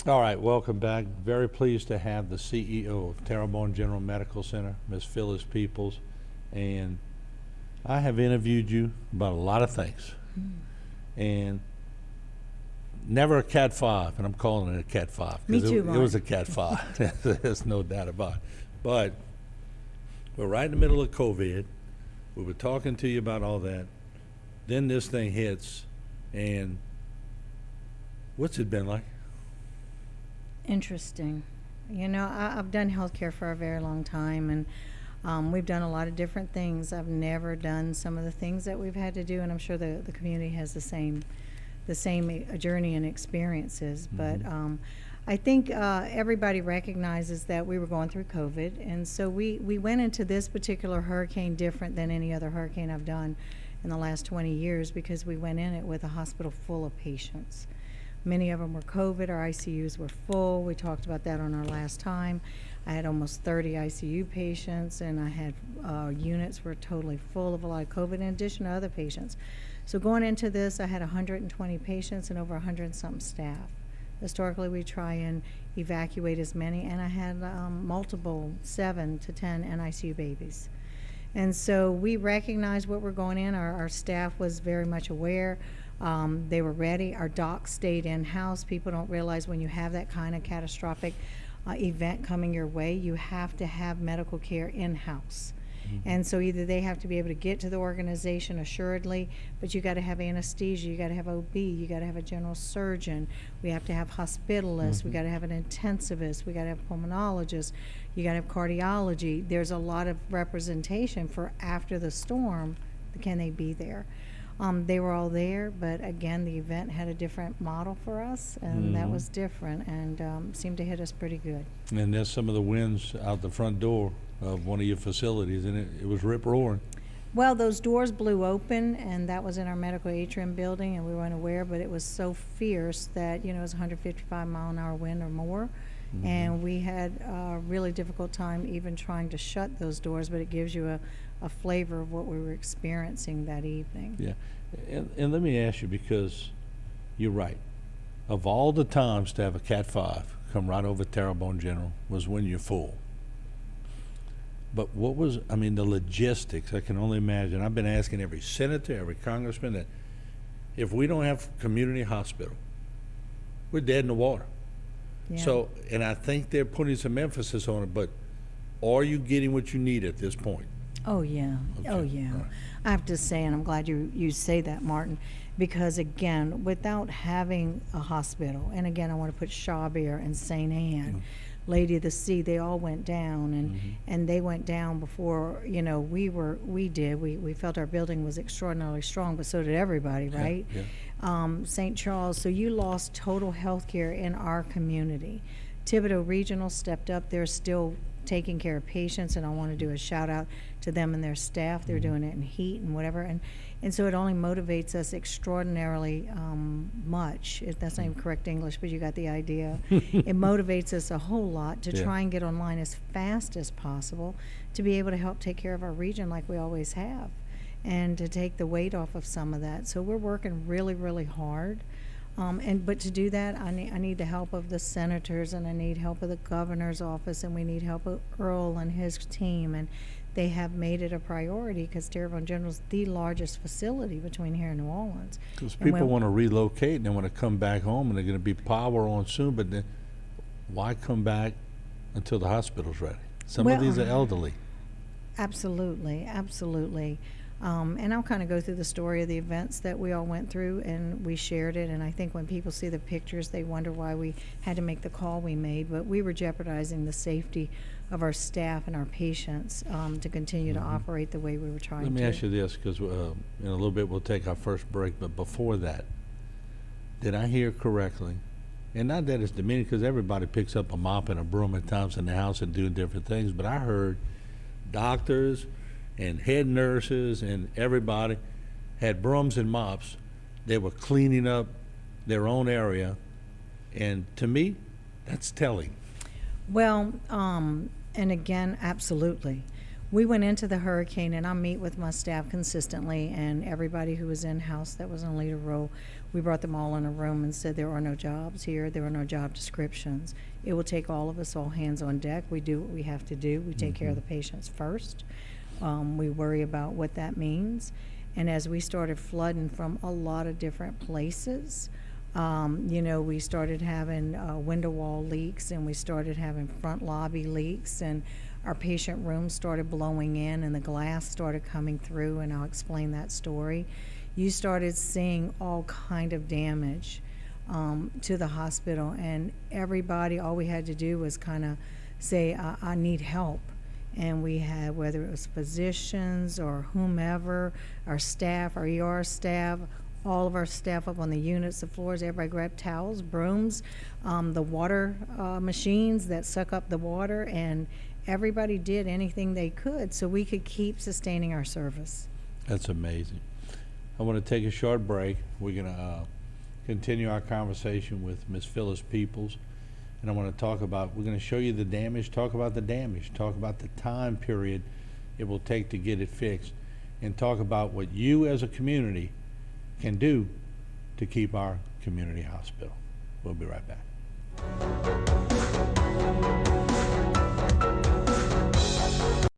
All right, welcome back. Very pleased to have the CEO of Terrebonne General Medical Center, Miss Phyllis Peoples. And I have interviewed you about a lot of things. And never a Cat 5, and I'm calling it a Cat 5. Me too, It was a Mark. Cat 5. There's no doubt about it. But we're right in the middle of COVID. We were talking to you about all that. Then this thing hits, and what's it been like? Interesting. I've done healthcare for a very long time, and we've done a lot of different things. I've never done some of the things that we've had to do, and I'm sure the community has the same journey and experiences. But I think everybody recognizes that we were going through COVID, and so we went into this particular hurricane different than any other hurricane I've done in the last 20 years because we went in it with a hospital full of patients. Many of them were COVID. Our ICUs were full. We talked about that on our last time. I had almost 30 ICU patients, and I had units were totally full of a lot of COVID in addition to other patients. So going into this, I had 120 patients and over 100 and something staff. Historically, we try and evacuate as many, and I had multiple 7 to 10 NICU babies. And so we recognized what we're going in. Our staff was very much aware. They were ready. Our docs stayed in-house. People don't realize when you have that kind of catastrophic event coming your way, you have to have medical care in-house. And so either they have to be able to get to the organization assuredly, but you got to have anesthesia, you got to have OB, you got to have a general surgeon, we have to have hospitalists, we got to have an intensivist, we got to have pulmonologists, you got to have cardiology. There's a lot of representation for after the storm. Can they be there? They were all there, but again, the event had a different model for us, and that was different, and seemed to hit us pretty good. And there's some of the winds out the front door of one of your facilities, and it was rip-roaring. Well, those doors blew open, and that was in our medical atrium building, and we weren't aware, but it was so fierce that, it was 155-mile-an-hour wind or more, and we had a really difficult time even trying to shut those doors, but it gives you a flavor of what we were experiencing that evening. Yeah, and let me ask you, because you're right. Of all the times to have a Cat 5 come right over Terrebonne General was when you're full. But what was, the logistics, I can only imagine. I've been asking every senator, every congressman that if we don't have community hospital, we're dead in the water. Yeah. So, and I think they're putting some emphasis on it, but are you getting what you need at this point? Oh, yeah. Okay. Oh, yeah. All right. I have to say, and I'm glad you say that, Martin, because, again, without having a hospital, and, again, I want to put Shawbeer and St. Anne, Lady of the Sea, they all went down, and they went down before, we did. We felt our building was extraordinarily strong, but so did everybody, right? Yeah. St. Charles, so you lost total health care in our community. Thibodeau Regional stepped up. They're still taking care of patients, and I want to do a shout out to them and their staff. They're doing it in heat and whatever, and so it only motivates us extraordinarily much. That's not even correct English, but you got the idea. It motivates us a whole lot to try and get online as fast as possible to be able to help take care of our region like we always have, and to take the weight off of some of that. So we're working really, really hard. But to do that, I need the help of the senators, and I need help of the governor's office, and we need help of Earl and his team, and they have made it a priority because Terrebonne General is the largest facility between here and New Orleans. Because people want to relocate and they want to come back home, and they're going to be power on soon, but then why come back until the hospital's ready? Some of these are elderly. Absolutely, absolutely. And I'll kind of go through the story of the events that we all went through, and we shared it, and I think when people see the pictures, they wonder why we had to make the call we made, but we were jeopardizing the safety of our staff and our patients to continue to operate the way we were trying to. Let me ask you this, because in a little bit we'll take our first break, but before that, did I hear correctly? And not that it's demeaning, because everybody picks up a mop and a broom at times in the house and doing different things, but I heard doctors and head nurses and everybody had brooms and mops. They were cleaning up their own area, and to me, that's telling. Well, and again, absolutely. We went into the hurricane, and I meet with my staff consistently, and everybody who was in-house that was on leader role, we brought them all in a room and said there are no jobs here, there are no job descriptions. It will take all of us, all hands on deck. We do what we have to do. We take care of the patients first. We worry about what that means. And as we started flooding from a lot of different places, we started having window wall leaks, and we started having front lobby leaks, and our patient rooms started blowing in, and the glass started coming through, and I'll explain that story. You started seeing all kind of damage to the hospital, and everybody, all we had to do was kind of say, I need help. And we had, whether it was physicians or whomever, our staff, our ER staff, all of our staff up on the units, the floors, everybody grabbed towels, brooms, the water machines that suck up the water, and everybody did anything they could so we could keep sustaining our service. That's amazing. I want to take a short break. We're going to continue our conversation with Miss Phyllis Peoples, and I want to talk about, we're going to show you the damage, talk about the damage, talk about the time period it will take to get it fixed, and talk about what you as a community can do to keep our community hospital. We'll be right back.